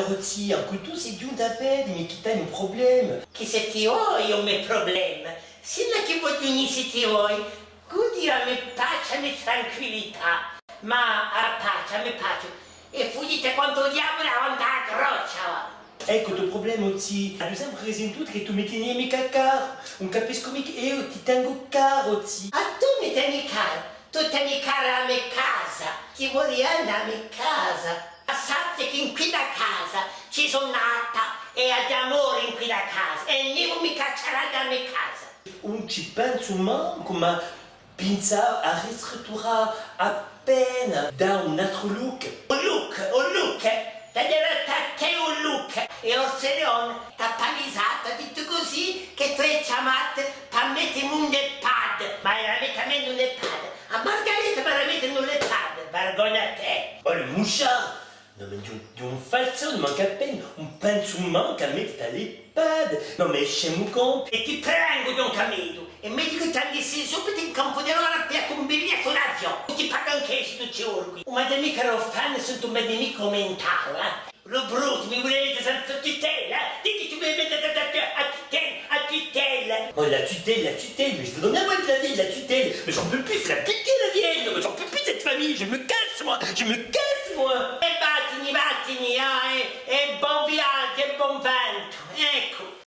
rôti, un couteau, c'est giù da vedi, mi chi hai un problema. Che se ti vuoi ho un problema, sino che voglio se ti vuoi, godi a me pace e tranquillità, ma a pace, e fuggite quando diavolo avanti a croccia. Ecco, il problema oggi, ad esempio, presento che tu mi tieni mica caro, non capisco mica, io ti tengo caro oggi. Ah, tu mi tieni caro, tu tieni cara a me casa, ti vuoi andare a me casa. Sappi che in qui da casa ci sono nata e ad amore in qui da casa e nessuno mi caccerà da me casa. Non ci penso manco, ma pensavo a ristrutturare appena da un altro look. Un look, da dire a te un look. E Osserion t'ha palisato, ha detto così che tu hai chiamato per mettermi un iPad, ma veramente un iPad. A Margherita veramente un iPad, vergogna a te. Oh, le mouchard! Non, mais di un falso, non manca appena un panzumman che mette all'iPad. Non, mais scemo compi. E ti prego, Don Camillo, e meglio che ti andessi subito in campo di ora per un biglietto d'avione. Ti pago anche se tu ci urghi. Ma da mica lo fanno se tu mi devi commentare, eh? Lo brutto, mi volete senza tutela? Dite che tu mi mettete a tutela. Oh, la tutelle, mais je te donne la voix de la vie, la tutelle. Mais j'en peux plus, c'est la piquer la vieille. Mais j'en peux plus de cette famille, je me casse, moi.